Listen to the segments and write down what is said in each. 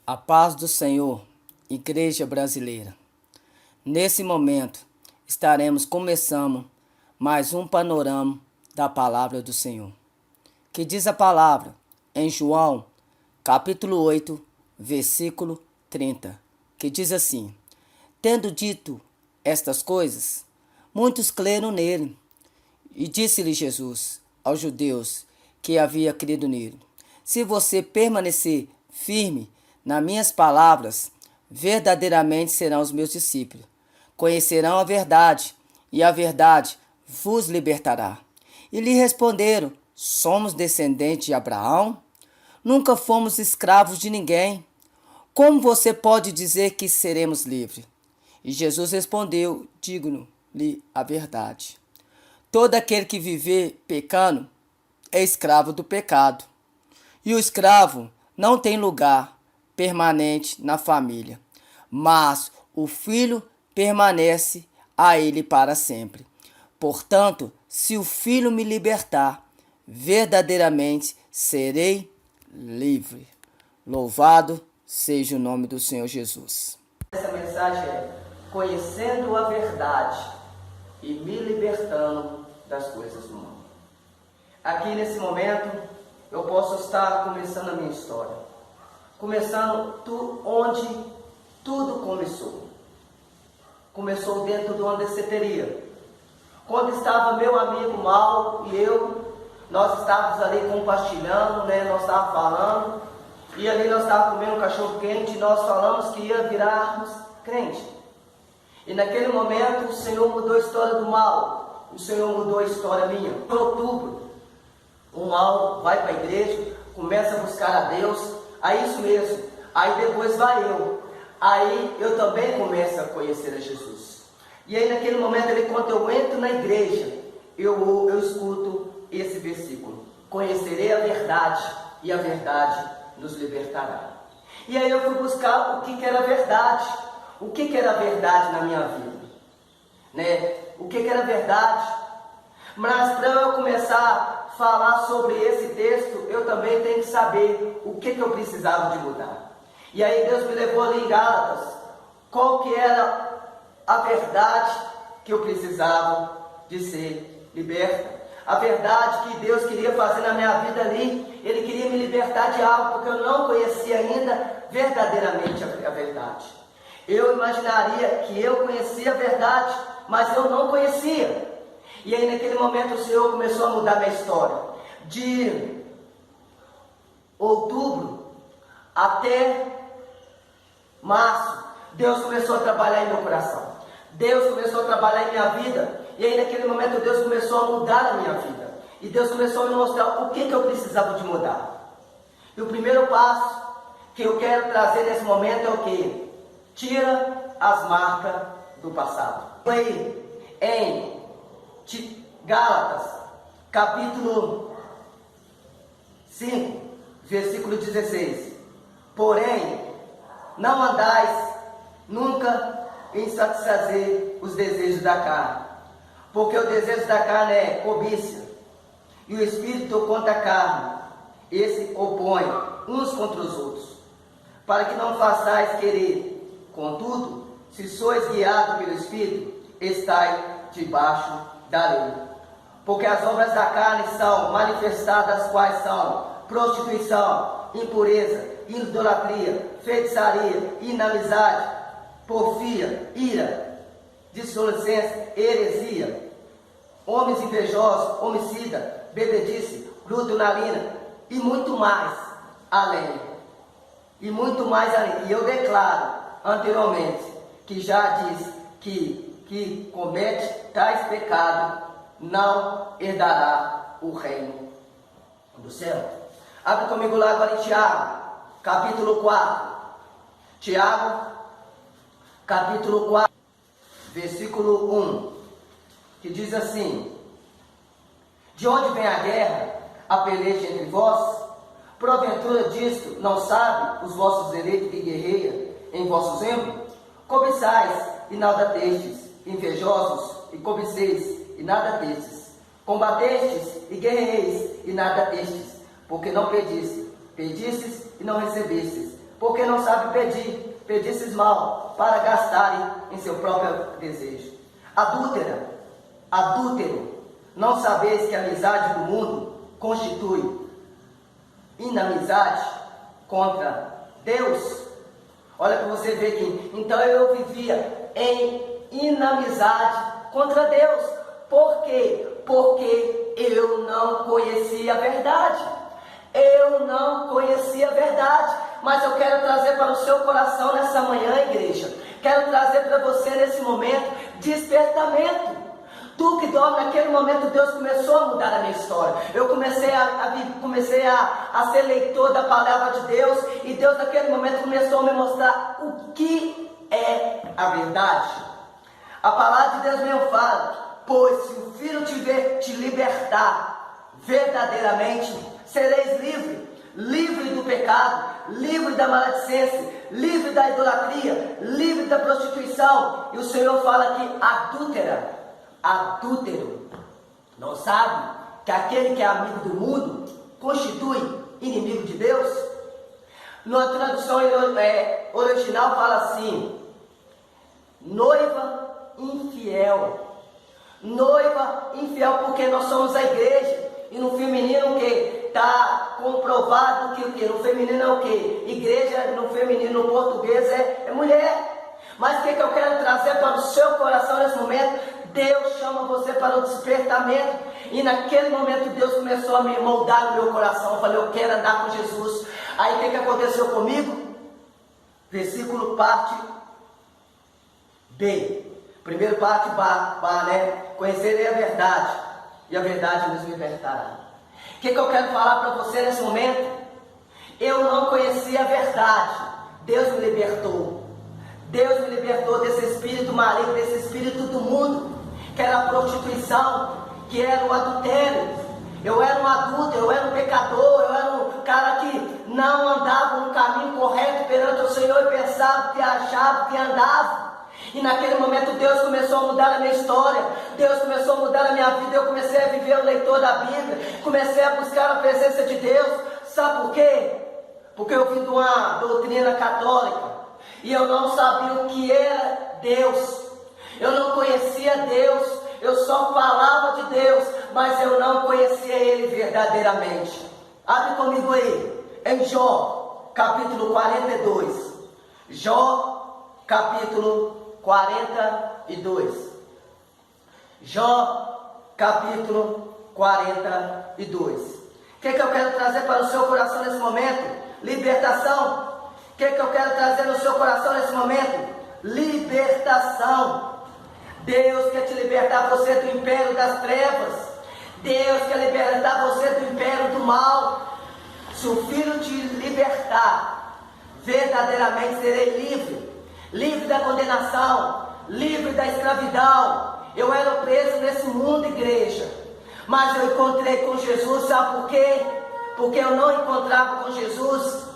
A paz do Senhor, Igreja Brasileira. Nesse momento, estaremos começando mais um panorama da Palavra do Senhor. Que diz a palavra em João, capítulo 8, versículo 30, que diz assim: Tendo dito estas coisas, muitos creram nele. E disse-lhe Jesus aos judeus que havia crido nele: Se você permanecer firme nas minhas palavras, verdadeiramente serão os meus discípulos. Conhecerão a verdade, e a verdade vos libertará. E lhe responderam: Somos descendentes de Abraão? Nunca fomos escravos de ninguém. Como você pode dizer que seremos livres? E Jesus respondeu: Digo-lhe a verdade. Todo aquele que viver pecando é escravo do pecado. E o escravo não tem lugar permanente na família, mas o filho permanece a ele para sempre. Portanto, se o filho me libertar, verdadeiramente serei livre. Louvado seja o nome do Senhor Jesus. Essa mensagem é: conhecendo a verdade e me libertando das coisas do mundo. Aqui nesse momento, eu posso estar começando a minha história. Começando onde tudo começou. Começou dentro de uma danceteria. Quando estava meu amigo Mal e eu, nós estávamos ali compartilhando, nós estávamos falando, e ali nós estávamos comendo um cachorro quente e nós falamos que ia virarmos crente. E naquele momento o Senhor mudou a história do Mal, o Senhor mudou a história minha. Em outubro, o Mal vai para a igreja, começa a buscar a Deus. Aí isso mesmo, aí depois vai eu. Aí eu também começo a conhecer a Jesus. E aí naquele momento, quando eu entro na igreja, eu escuto esse versículo: conhecerei a verdade, e a verdade nos libertará. E aí eu fui buscar o que era verdade. O que era verdade na minha vida? O que era verdade? Mas para eu começar a falar sobre esse texto, eu também tenho que saber o que eu precisava de mudar. E aí Deus me levou ali em Gálatas, qual que era a verdade que eu precisava de ser liberta. A verdade que Deus queria fazer na minha vida ali, Ele queria me libertar de algo, porque eu não conhecia ainda verdadeiramente a verdade. Eu imaginaria que eu conhecia a verdade, mas eu não conhecia. E aí naquele momento o Senhor começou a mudar minha história. De outubro até março, Deus começou a trabalhar em meu coração. Deus começou a trabalhar em minha vida. E aí naquele momento Deus começou a mudar a minha vida. E Deus começou a me mostrar o que eu precisava de mudar. E o primeiro passo que eu quero trazer nesse momento é o que? Tira as marcas do passado. Aí em Gálatas, capítulo 5, versículo 16. Porém, não andais nunca em satisfazer os desejos da carne, porque o desejo da carne é cobiça, e o espírito contra a carne, esse opõe uns contra os outros, para que não façais querer. Contudo, se sois guiados pelo espírito, estai debaixo da lei. Porque as obras da carne são manifestadas, quais são: prostituição, impureza, idolatria, feitiçaria, inamizade, porfia, ira, dissolucência, heresia, homens invejosos, homicida, bebedice, glutonalina e muito mais além. E muito mais além. E eu declaro anteriormente que já disse que comete tais pecados não herdará o reino do céu. Abre comigo lá agora em Tiago, capítulo 4. Tiago, capítulo 4, versículo 1, que diz assim: De onde vem a guerra, a peleja entre vós? Porventura disto não sabe os vossos eleitos que guerreiam em vossos membros? Cobiçais e nada testes, invejosos e cobiceis e nada testes. Combatestes e guerreis e nada testes, porque não pedistes, pedistes e não recebestes, porque não sabe pedir, pedisses mal, para gastarem em seu próprio desejo. Adúltero, não sabeis que a amizade do mundo constitui inimizade contra Deus? Olha para você ver aqui. Então eu vivia em inimizade contra Deus. Por quê? Porque eu não conhecia a verdade. Eu não conhecia a verdade. Mas eu quero trazer para o seu coração nessa manhã, igreja. Quero trazer para você nesse momento despertamento. Tu que dorme, naquele momento Deus começou a mudar a minha história. Eu comecei a ser leitor da palavra de Deus. E Deus naquele momento começou a me mostrar o que é a verdade. A palavra de Deus mesmo fala: pois se o Filho te libertar verdadeiramente, sereis livre do pecado, livre da maledicência, livre da idolatria, livre da prostituição. E o Senhor fala que adúltero, não sabe que aquele que é amigo do mundo constitui inimigo de Deus? Na tradução original fala assim: noiva infiel. Noiva infiel, porque nós somos a igreja. E no feminino o que? Está comprovado que o que? No feminino é o que? Igreja no feminino, no português é mulher. Mas o que eu quero trazer para o seu coração nesse momento? Deus chama você para o despertamento. E naquele momento Deus começou a me moldar no meu coração. Eu falei: eu quero andar com Jesus. Aí o que aconteceu comigo? Versículo parte B. Primeiro parte B, né? Conhecerei a verdade, e a verdade nos libertará. O que eu quero falar para você nesse momento? Eu não conhecia a verdade. Deus me libertou. Deus me libertou desse espírito maligno, desse espírito do mundo, que era a prostituição, que era o adultério. Eu era um adulto, eu era um pecador, eu era um cara que não andava no caminho correto perante o Senhor e pensava que achava que andava. E naquele momento Deus começou a mudar a minha história. Deus começou a mudar a minha vida. Eu comecei a viver o leitor da Bíblia. Comecei a buscar a presença de Deus. Sabe por quê? Porque eu vim de uma doutrina católica. E eu não sabia o que era Deus. Eu não conhecia Deus. Eu só falava de Deus, mas eu não conhecia Ele verdadeiramente. Abre comigo aí, em Jó, capítulo 42. Jó, capítulo 42. Jó, capítulo 42. O que eu quero trazer para o seu coração nesse momento? Libertação. O que eu quero trazer no seu coração nesse momento? Libertação. Deus quer te libertar você do império das trevas. Deus quer libertar você do império do mal. Se o Filho te libertar, verdadeiramente serei livre. Livre da condenação, livre da escravidão. Eu era preso nesse mundo, igreja, mas eu encontrei com Jesus. Sabe por quê? Porque eu não encontrava com Jesus.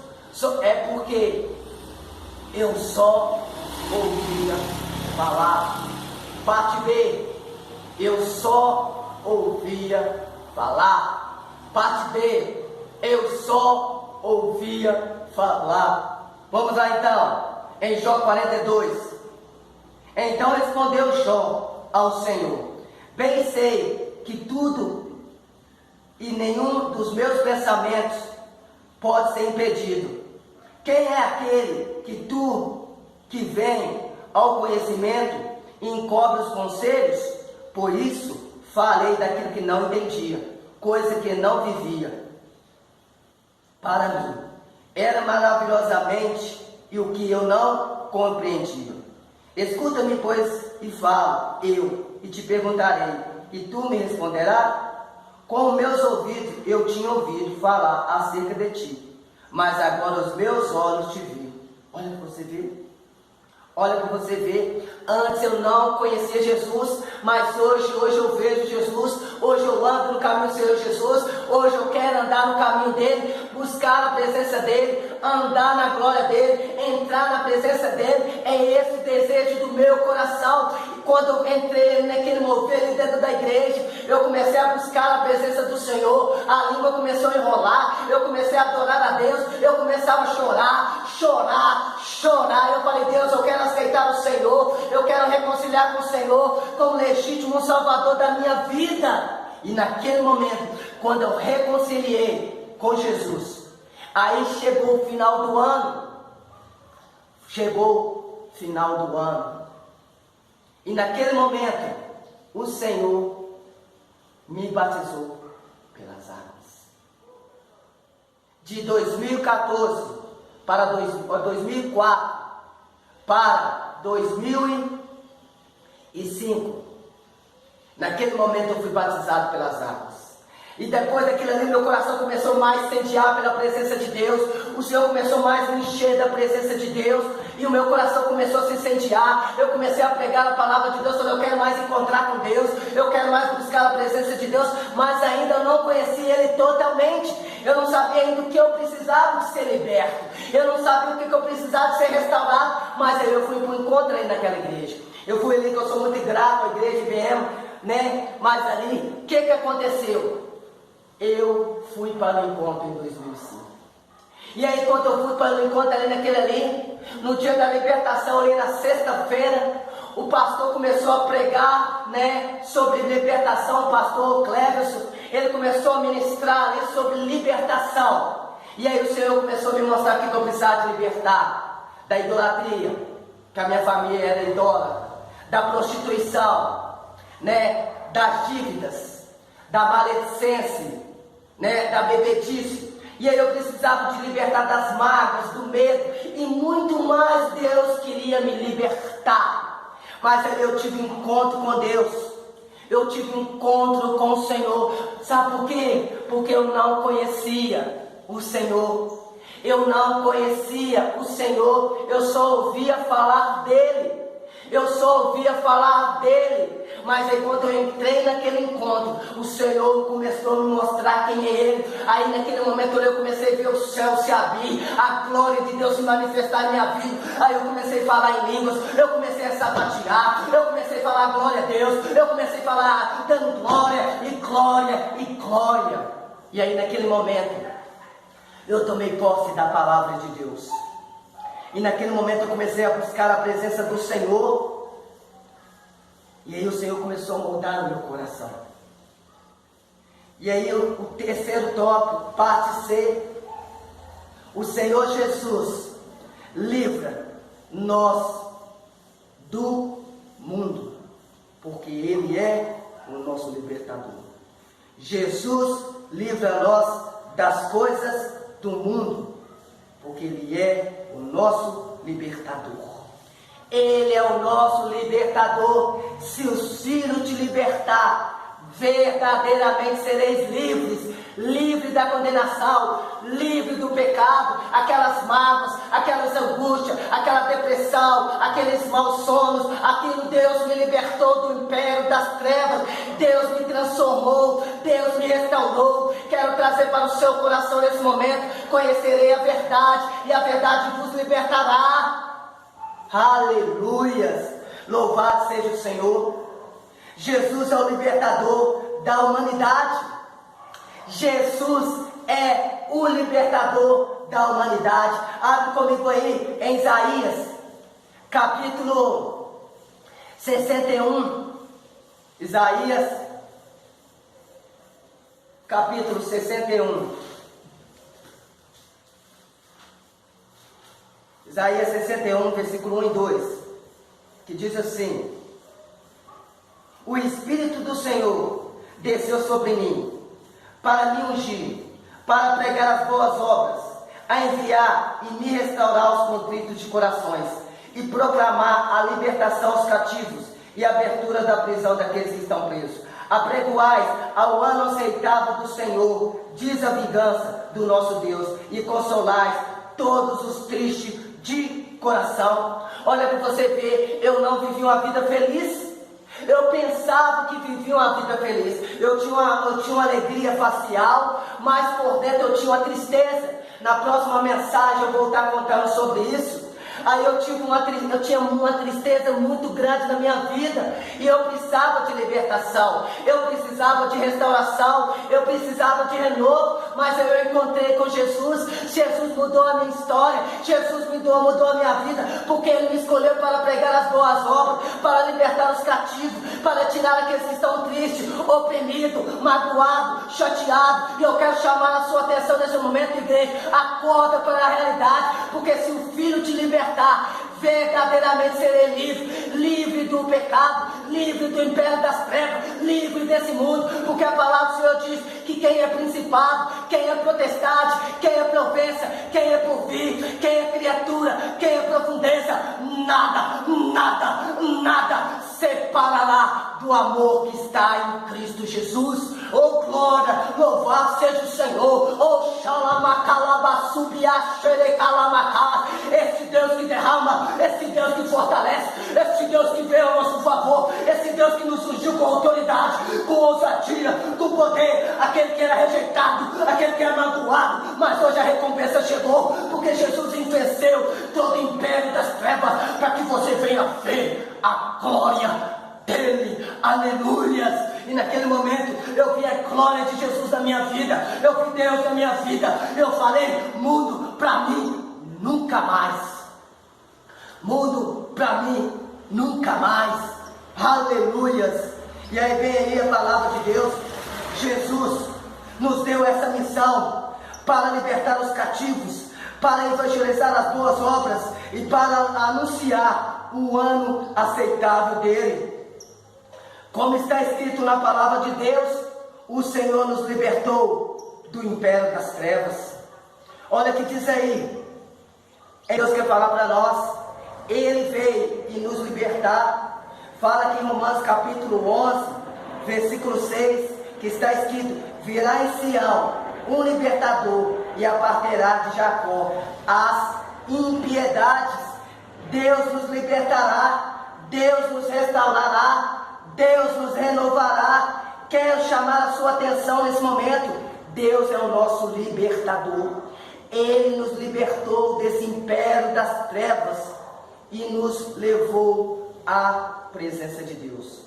É porque eu só ouvia falar. Parte B, eu só ouvia falar. Parte B, eu só ouvia falar. Vamos lá então, em Jó 42. Então respondeu Jó ao Senhor: bem sei que tudo e nenhum dos meus pensamentos pode ser impedido. Quem é aquele que vem ao conhecimento e encobre os conselhos? Por isso falei daquilo que não entendia, coisa que não vivia. Para mim era maravilhosamente e o que eu não compreendia. Escuta-me, pois, e falo eu, e te perguntarei, e tu me responderás. Com meus ouvidos eu tinha ouvido falar acerca de ti, mas agora os meus olhos te viram. Olha para você ver. Olha para você ver. Antes eu não conhecia Jesus, mas hoje eu vejo Jesus. Hoje eu ando no caminho do Senhor Jesus. Hoje eu quero andar no caminho dele, buscar a presença dele, andar na glória dele, entrar na presença dele. É esse o desejo do meu coração. quando eu entrei naquele mover dentro da igreja, eu comecei a buscar a presença do Senhor, a língua começou a enrolar, eu comecei a adorar a Deus, eu começava a chorar. Eu falei, Deus, eu quero aceitar o Senhor, eu quero reconciliar com o Senhor como legítimo Salvador da minha vida. E naquele momento, quando eu reconciliei com Jesus, aí chegou o final do ano. E naquele momento, o Senhor me batizou pelas águas. De 2014 para 2004 para 2005. Naquele momento eu fui batizado pelas águas. E depois daquilo ali, meu coração começou mais a incendiar pela presença de Deus. O Senhor começou mais a me encher da presença de Deus. E o meu coração começou a se incendiar. Eu comecei a pregar a palavra de Deus. Eu quero mais encontrar com Deus. Eu quero mais buscar a presença de Deus. Mas ainda eu não conhecia Ele totalmente. Eu não sabia ainda o que eu precisava de ser liberto. Eu não sabia o que eu precisava de ser restaurado. Mas aí eu fui para o encontro aí naquela igreja. Eu fui ali, que eu sou muito grato à igreja IBM, né? Mas ali, o que aconteceu? Eu fui para o encontro em 2005. E aí, quando eu fui para o encontro ali naquele ali, no dia da libertação, ali na sexta-feira, o pastor começou a pregar, né, sobre libertação. O pastor Cleverson, ele começou a ministrar ali sobre libertação. E aí o Senhor começou a me mostrar que eu precisava de libertar da idolatria, que a minha família era idólatra, da prostituição, né, das dívidas, da maledicência, né, da bebedice. E aí eu precisava de libertar das mágoas, do medo, e muito mais Deus queria me libertar. Mas aí eu tive um encontro com Deus, eu tive um encontro com o Senhor. Sabe por quê? Porque eu não conhecia o Senhor. Eu não conhecia o Senhor, eu só ouvia falar dele. Mas aí quando eu entrei naquele encontro, o Senhor começou a me mostrar quem é Ele. Aí naquele momento eu comecei a ver o céu se abrir, a glória de Deus se manifestar na minha vida. Aí eu comecei a falar em línguas, eu comecei a sapatear, eu comecei a falar glória a Deus, eu comecei a falar dando glória e glória e glória. E aí naquele momento eu tomei posse da palavra de Deus. E naquele momento eu comecei a buscar a presença do Senhor. E aí o Senhor começou a moldar o meu coração. E aí o terceiro tópico, parte C. O Senhor Jesus livra nós do mundo, porque Ele é o nosso libertador. Jesus livra nós das coisas do mundo, porque Ele é o nosso libertador. Ele é o nosso libertador. Se o Filho te libertar, verdadeiramente sereis livres. Livre da condenação, livre do pecado, aquelas mágoas, aquelas angústias, aquela depressão, aqueles maus sonos. Aquilo Deus me libertou do império das trevas. Deus me transformou, Deus me restaurou. Quero trazer para o seu coração nesse momento: conhecerei a verdade e a verdade vos libertará. Aleluias, louvado seja o Senhor. Jesus é o libertador da humanidade. Jesus é o libertador da humanidade. Abre comigo aí em Isaías, capítulo 61. Isaías, capítulo 61. Isaías 61, versículo 1 e 2, que diz assim: o Espírito do Senhor desceu sobre mim, para me ungir, para pregar as boas obras, a enviar e me restaurar os contritos de corações, e proclamar a libertação aos cativos, e a abertura da prisão daqueles que estão presos. Apregoais ao ano aceitável do Senhor, diz a vingança do nosso Deus, e consolais todos os tristes de coração. Olha para você ver, eu não vivi uma vida feliz. Eu pensava que vivia uma vida feliz. Eu tinha uma alegria facial, mas por dentro eu tinha uma tristeza. Na próxima mensagem eu vou estar contando sobre isso. Aí eu tinha uma tristeza muito grande na minha vida, e eu precisava de libertação, eu precisava de restauração, eu precisava de renovo, mas eu encontrei com Jesus. Jesus mudou a minha história, Jesus mudou a minha vida, porque Ele me escolheu para pregar as boas obras, para libertar os cativos, para tirar aqueles que estão tristes, oprimidos, magoados, chateados. E eu quero chamar a sua atenção nesse momento, igreja. Acorda para a realidade, porque se o Filho te libertar, verdadeiramente serei livre do pecado, livre do império das trevas, livre desse mundo, porque a palavra do Senhor diz que quem é principado, quem é potestade, quem é província, quem é porvir, quem é criatura, quem é profundeza, nada separará do amor que está em Cristo Jesus. Oh glória, louvado seja o Senhor. Oh xalamakalabasubiaxerecalamacá. Esse Deus que derrama, esse Deus que fortalece, esse Deus que veio ao nosso favor, esse Deus que nos ungiu com autoridade, com ousadia, com poder. Aquele que era rejeitado, aquele que era magoado, mas hoje a recompensa chegou, porque Jesus venceu todo o império das trevas, para que você venha ver a glória dele. Aleluias. E naquele momento eu vi a glória de Jesus na minha vida, eu vi Deus na minha vida. Eu falei: mundo para mim nunca mais, mundo para mim nunca mais. Aleluias. E aí vem aí a palavra de Deus. Jesus nos deu essa missão para libertar os cativos, para evangelizar as boas obras e para anunciar o ano aceitável dele. Como está escrito na palavra de Deus, o Senhor nos libertou do império das trevas. Olha o que diz aí. Deus quer falar para nós. Ele veio e nos libertar. Fala aqui em Romanos capítulo 11, versículo 6, que está escrito: virá em Sião um libertador e abaterá de Jacó as impiedades. Deus nos libertará, Deus nos restaurará, Deus nos renovará. Quero chamar a sua atenção nesse momento. Deus é o nosso libertador. Ele nos libertou desse império das trevas e nos levou à presença de Deus.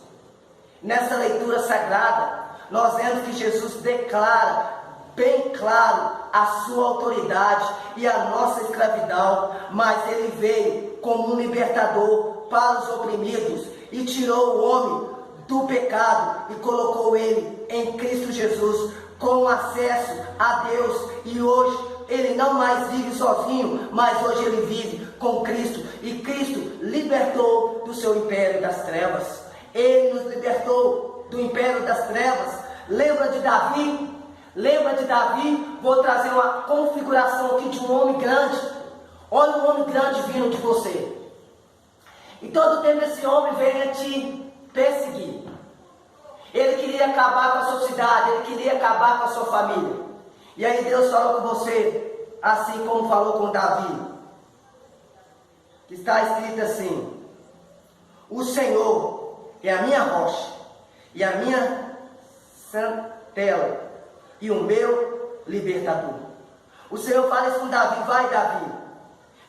Nessa leitura sagrada, nós vemos que Jesus declara bem claro a sua autoridade e a nossa escravidão, mas ele veio como um libertador para os oprimidos e tirou o homem do pecado e colocou ele em Cristo Jesus com acesso a Deus. E hoje ele não mais vive sozinho, mas hoje ele vive com Cristo, e Cristo libertou do seu império das trevas. Ele nos libertou do império das trevas. Lembra de Davi? Vou trazer uma configuração aqui de um homem grande. Olha um homem grande vindo de você. E todo tempo esse homem veio a te perseguir. Ele queria acabar com a sua cidade, ele queria acabar com a sua família. E aí Deus falou com você, assim como falou com Davi. Que está escrito assim: o Senhor é a minha rocha e a minha santela e o meu libertador. O Senhor fala isso com Davi: vai Davi,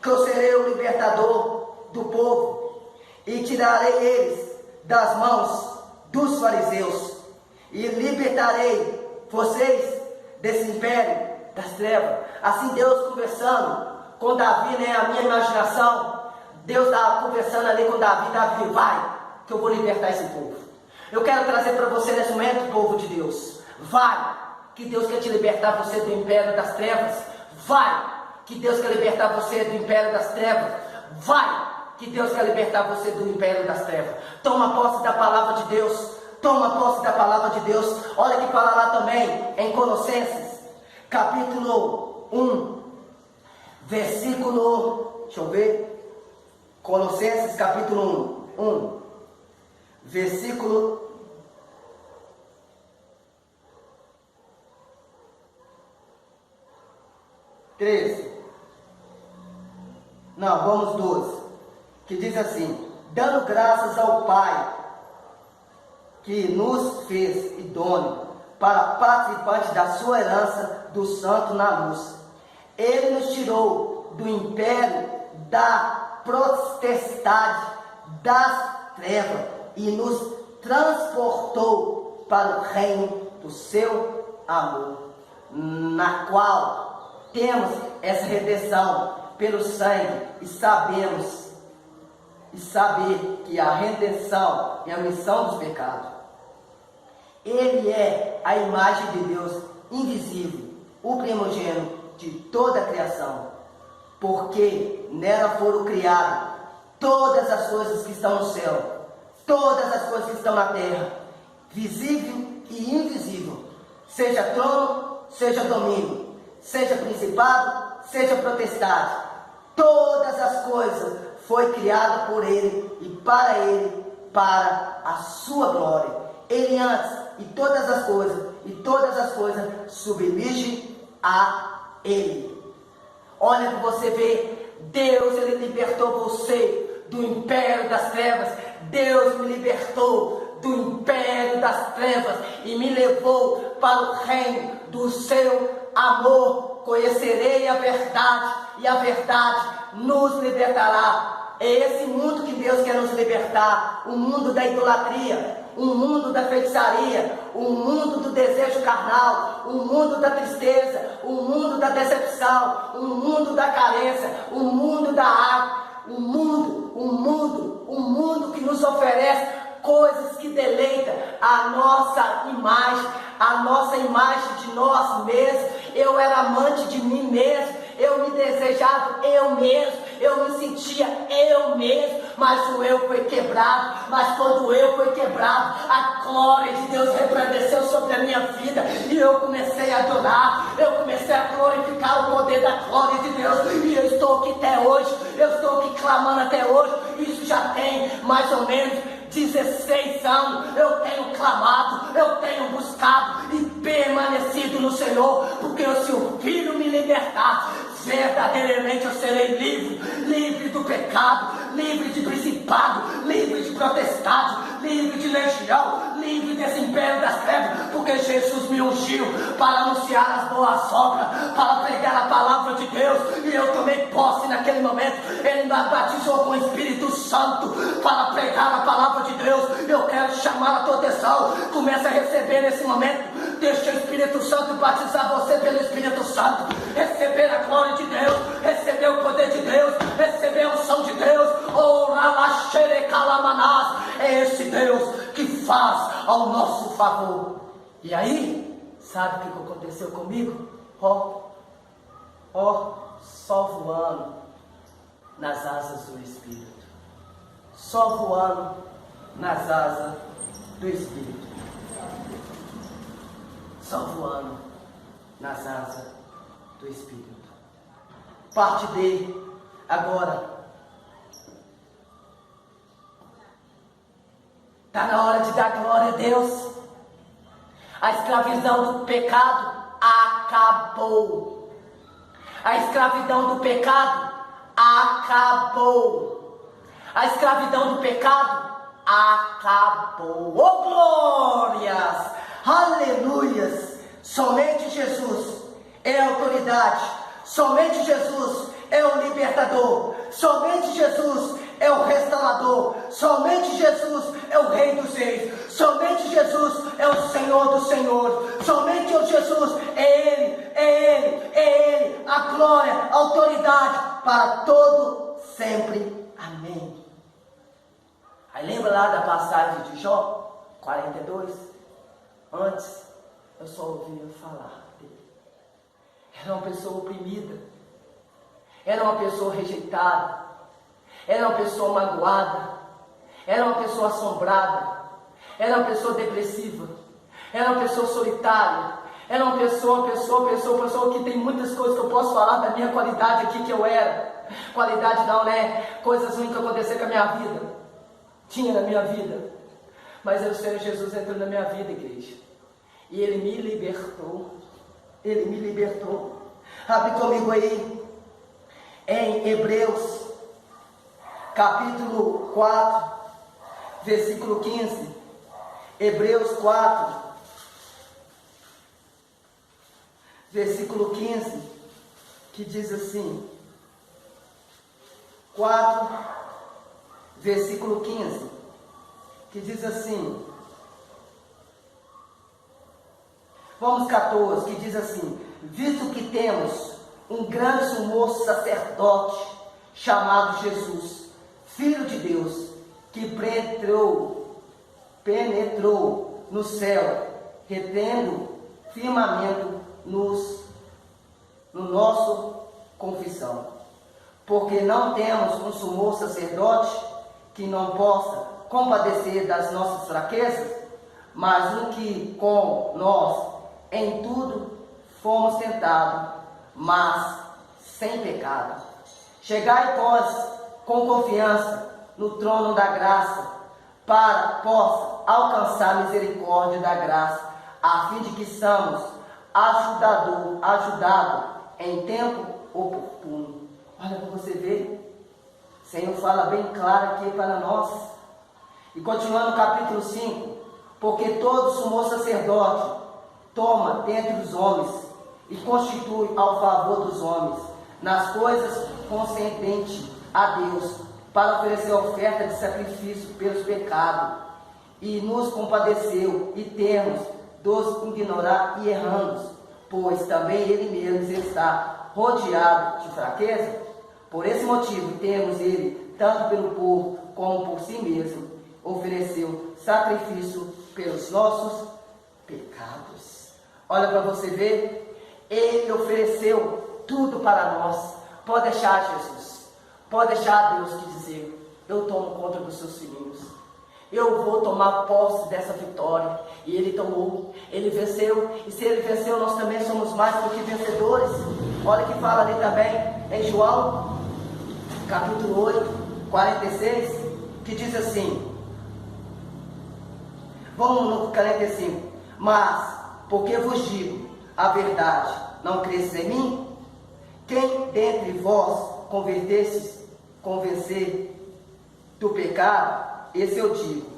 que eu serei o libertador do povo e tirarei eles das mãos dos fariseus e libertarei vocês desse império das trevas. Assim Deus conversando com Davi, né? A minha imaginação, Deus estava conversando ali com Davi: Davi, vai, que eu vou libertar esse povo. Eu quero trazer para você nesse momento, povo de Deus, vai, que Deus quer te libertar você do império das trevas. Vai, que Deus quer libertar você do império das trevas. Vai, que Deus quer libertar você do império das trevas. Toma posse da palavra de Deus. Toma posse da palavra de Deus. Olha que fala lá também em Colossenses, capítulo 1, versículo, deixa eu ver, Colossenses capítulo 1, versículo 13. Não, vamos 12. Que diz assim: dando graças ao Pai, que nos fez idôneo para participantes da sua herança do santo na luz. Ele nos tirou do império da potestade das trevas e nos transportou para o reino do seu amor, na qual temos essa redenção pelo sangue e saber que a redenção é a remissão dos pecados. Ele é a imagem de Deus invisível, o primogênito de toda a criação, porque nela foram criadas todas as coisas que estão no céu, todas as coisas que estão na terra, visível e invisível, seja trono, seja domínio, seja principado, seja potestade, todas as coisas foi criado por ele, para a sua glória. Ele antes e todas as coisas submite a ele. Olha para você ver, Deus, ele libertou você do império das trevas. Deus me libertou do império das trevas e me levou para o reino do seu amor. Conhecerei a verdade e a verdade nos libertará. É esse mundo que Deus quer nos libertar, o mundo da idolatria, o mundo da feitiçaria, o mundo do desejo carnal, o mundo da tristeza, o mundo da decepção, o mundo da carência, o mundo da água, o mundo que nos oferece coisas que deleitam a nossa imagem de nós mesmos. Eu era amante de mim mesmo, eu me desejava eu mesmo, eu me sentia eu mesmo, mas o eu foi quebrado. Mas quando o eu foi quebrado, a glória de Deus resplandeceu sobre a minha vida e eu comecei a adorar, eu comecei a glorificar o poder da glória de Deus, e eu estou aqui até hoje, eu estou aqui clamando até hoje. Isso já tem mais ou menos 16 anos, eu tenho clamado, eu tenho buscado e permanecido no Senhor, porque se o Filho me libertar, verdadeiramente eu serei livre do pecado, livre de principado, livre de potestade, livre de legião, livre desse império das trevas, porque Jesus me ungiu para anunciar as boas obras, para pregar a palavra de Deus, e eu tomei posse naquele momento. Ele me batizou com o Espírito Santo para pregar a palavra de Deus. Eu quero chamar a tua atenção, começa a receber nesse momento, deixa o Espírito Santo batizar você pelo Espírito Santo, receber a glória de Deus, receber o poder de Deus, receber a unção de Deus. É esse Deus que faz ao nosso favor. E aí, sabe o que aconteceu comigo? Só voando nas asas do Espírito, só voando nas asas do Espírito, só voando nas asas do Espírito. Parte B agora. Está na hora de dar glória a Deus. A escravidão do pecado acabou. A escravidão do pecado acabou. A escravidão do pecado acabou. Oh, glórias! Aleluias! Somente Jesus é a autoridade. Somente Jesus é o libertador. Somente Jesus é o restaurador. Somente Jesus é o Rei dos Reis. Somente Jesus é o Senhor dos Senhores. Somente o Jesus é Ele, a glória, a autoridade para todo sempre. Amém. Aí lembra lá da passagem de Jó 42? Antes eu só ouvia falar dele. Era uma pessoa oprimida, era uma pessoa rejeitada, era uma pessoa magoada, era uma pessoa assombrada, era uma pessoa depressiva, era uma pessoa solitária, era uma pessoa que tem muitas coisas que eu posso falar da minha qualidade aqui que eu era. Qualidade não, né? Coisas ruins que aconteceram com a minha vida, tinha na minha vida, mas o Senhor Jesus entrou na minha vida, igreja, e Ele me libertou. Ele me libertou. Abre comigo aí em Hebreus capítulo 4, versículo 15. Hebreus 4, versículo 15, que diz assim: 4, versículo 15, que diz assim, vamos 14, que diz assim: visto que temos um grande sumo sacerdote chamado Jesus, Filho de Deus, que penetrou no céu, retendo firmamento no nosso confissão. Porque não temos um sumo sacerdote que não possa compadecer das nossas fraquezas, mas um que com nós em tudo fomos tentados, mas sem pecado. Chegai, pois, com confiança no trono da graça, para possa alcançar misericórdia da graça, a fim de que sejamos ajudados em tempo oportuno. Olha para você ver, o Senhor fala bem claro aqui para nós. E continuando no capítulo 5, porque todo sumo sacerdote toma dentre os homens e constitui ao favor dos homens nas coisas concedentes a Deus, para oferecer oferta de sacrifício pelos pecados, e nos compadeceu e temos dos ignorar e erramos, pois também ele mesmo está rodeado de fraqueza. Por esse motivo temos ele, tanto pelo povo como por si mesmo, ofereceu sacrifício pelos nossos pecados. Olha para você ver, ele ofereceu tudo para nós. Pode deixar, Jesus, pode deixar Deus te dizer: eu tomo conta dos seus filhinhos, eu vou tomar posse dessa vitória. E ele tomou, ele venceu, e se ele venceu, nós também somos mais do que vencedores. Olha que fala ali também em João capítulo 8, 46, que diz assim, vamos no 45, mas porque vos digo a verdade, não cresces em mim? Quem dentre vós convencer do pecado, esse eu digo,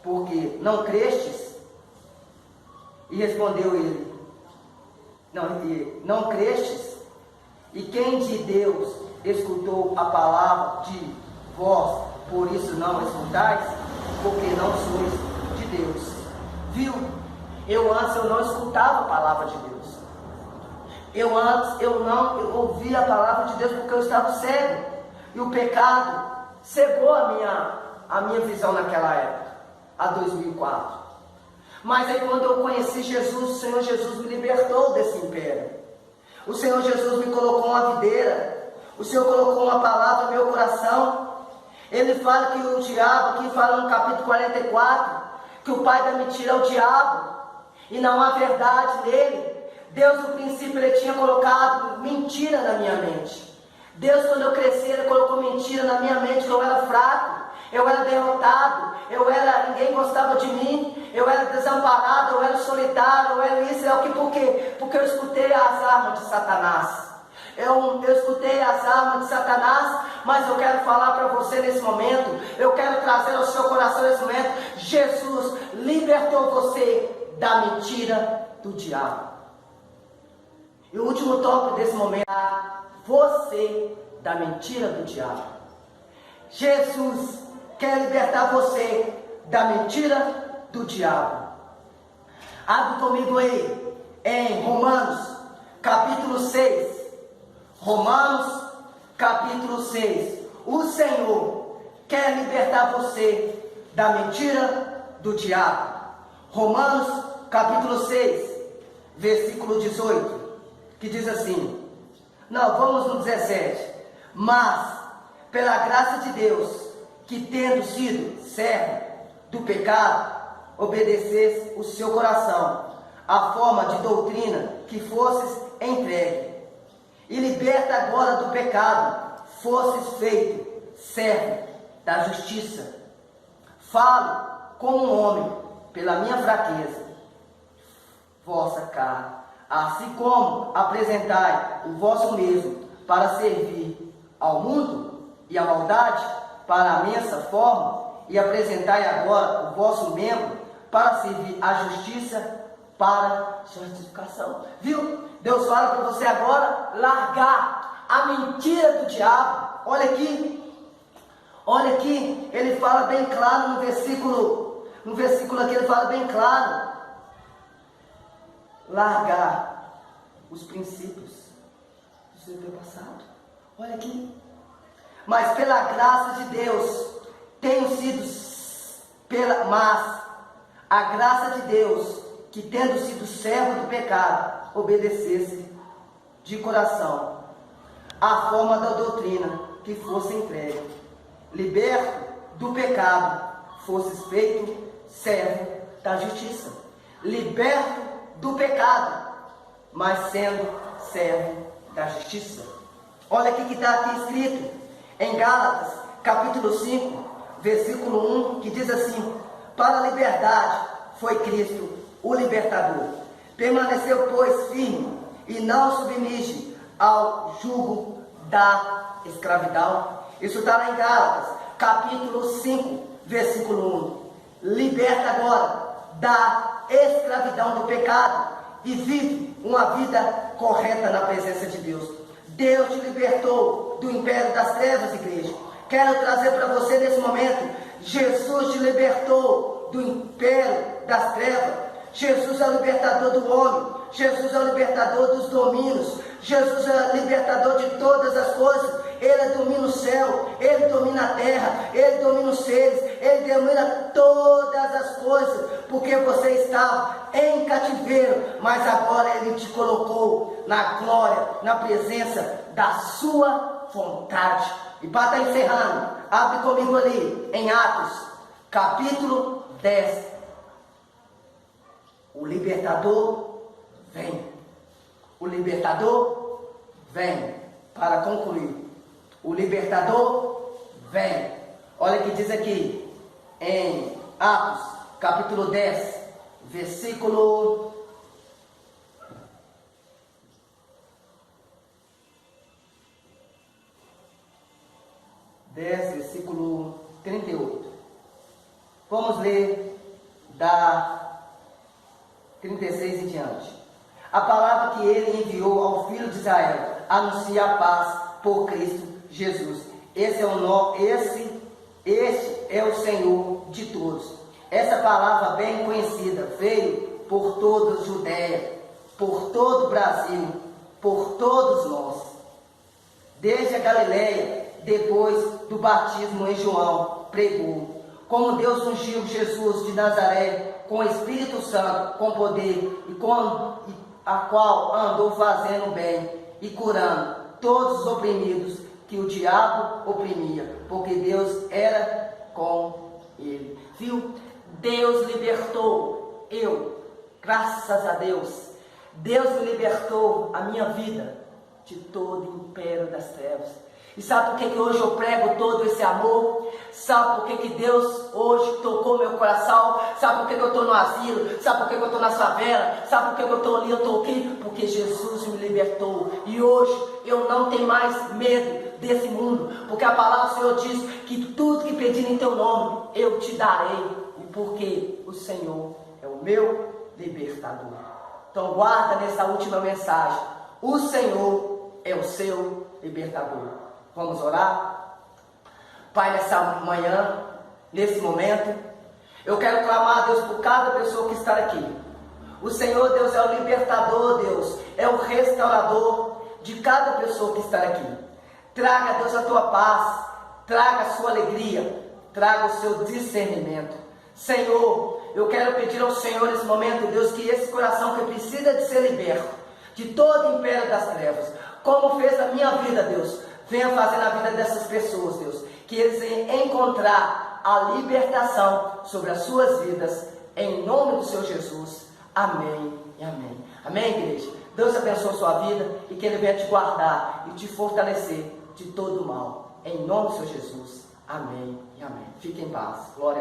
porque não crestes? E respondeu ele, não crestes? E quem de Deus escutou a palavra de vós, por isso não escutais? Porque não sois de Deus. Viu? Eu não escutava a palavra de Deus. Eu não ouvia a palavra de Deus porque eu estava cego. E o pecado cegou a minha visão naquela época, a 2004. Mas aí quando eu conheci Jesus, o Senhor Jesus me libertou desse império. O Senhor Jesus me colocou uma videira. O Senhor colocou uma palavra no meu coração. Ele fala que o diabo, aqui fala no capítulo 44, que o pai da mentira é o diabo. E não há verdade nele. Deus, no princípio, ele tinha colocado mentira na minha mente. Deus, quando eu cresci, ele colocou mentira na minha mente, que eu era fraco, eu era derrotado, ninguém gostava de mim, eu era desamparado, eu era solitário, eu era isso, por quê? Porque eu escutei as armas de Satanás. Eu escutei as armas de Satanás, mas eu quero falar para você nesse momento, eu quero trazer ao seu coração nesse momento, Jesus libertou você da mentira do diabo. E o último tópico desse momento é você da mentira do diabo. Jesus quer libertar você da mentira do diabo. Abre comigo aí em Romanos capítulo 6. Romanos capítulo 6. O Senhor quer libertar você da mentira do diabo. Romanos capítulo 6, versículo 18, que diz assim, não, vamos no 17, mas pela graça de Deus, que tendo sido servo do pecado, obedecesse o seu coração, a forma de doutrina que fosses entregue, e liberta agora do pecado, fosses feito servo da justiça. Falo como um homem, pela minha fraqueza, vossa carne, assim como apresentai o vosso mesmo para servir ao mundo e à maldade, para a mensa forma, e apresentai agora o vosso membro para servir à justiça, para santificação. Viu? Deus fala para você agora largar a mentira do diabo. falar, olha aqui, ele fala bem claro no versículo aqui ele fala bem claro, largar os princípios do seu passado. Olha aqui, mas pela graça de Deus, mas a graça de Deus, que tendo sido servo do pecado, obedecesse de coração a forma da doutrina que fosse entregue, liberto do pecado, fosses feito servo da justiça. Liberto do pecado, mas sendo servo da justiça. Olha aqui que está aqui escrito em Gálatas, capítulo 5, versículo 1, que diz assim: para a liberdade foi Cristo o libertador. Permaneceu, pois, firme e não submisse ao jugo da escravidão. Isso está lá em Gálatas, capítulo 5, versículo 1. Liberta agora da escravidão do pecado e vive uma vida correta na presença de Deus. Deus te libertou do império das trevas, igreja. Quero trazer para você nesse momento: Jesus te libertou do império das trevas. Jesus é o libertador do homem. Jesus é o libertador dos domínios. Jesus é o libertador de todas as coisas. Ele domina o céu, Ele domina a terra, Ele domina os seres, Ele domina todas as coisas, porque você estava em cativeiro, mas agora Ele te colocou na glória, na presença da sua vontade. E para estar encerrando, abre comigo ali em Atos, capítulo 10. O libertador vem. O libertador vem. Para concluir, o libertador vem. Olha o que diz aqui em Atos, capítulo 10, versículo 10, versículo 38. Vamos ler da 36 em diante. A palavra que ele enviou ao filho de Israel anuncia a paz por Cristo Jesus. Este é o Senhor de todos. Essa palavra bem conhecida veio por toda a Judéia, por todo o Brasil, por todos nós. Desde a Galileia, depois do batismo em João, pregou como Deus ungiu Jesus de Nazaré com o Espírito Santo, com poder, a qual andou fazendo bem e curando todos os oprimidos que o diabo oprimia, porque Deus era com ele. Viu? Deus libertou graças a Deus. Deus me libertou a minha vida de todo o império das trevas. E sabe por que hoje eu prego todo esse amor? Sabe por que Deus hoje tocou meu coração? Sabe por que eu estou no asilo? Sabe por que eu estou na favela? Sabe por que eu estou ali, eu estou aqui? Porque Jesus me libertou. E hoje eu não tenho mais medo desse mundo. Porque a palavra do Senhor diz que tudo que pedir em teu nome, eu te darei. E porque o Senhor é o meu libertador. Então guarda nessa última mensagem: o Senhor é o seu libertador. Vamos orar? Pai, nessa manhã, nesse momento, eu quero clamar a Deus por cada pessoa que está aqui. O Senhor, Deus, é o libertador, Deus, é o restaurador de cada pessoa que está aqui. Traga, Deus, a tua paz, traga a sua alegria, traga o seu discernimento. Senhor, eu quero pedir ao Senhor nesse momento, Deus, que esse coração que precisa de ser liberto de todo o império das trevas, como fez a minha vida, Deus, venha fazer na vida dessas pessoas, Deus, que eles venham encontrar a libertação sobre as suas vidas, em nome do Senhor Jesus. Amém e amém. Amém, igreja? Deus abençoe a sua vida e que Ele venha te guardar e te fortalecer de todo o mal. Em nome do Senhor Jesus. Amém e amém. Fique em paz. Glória a Deus.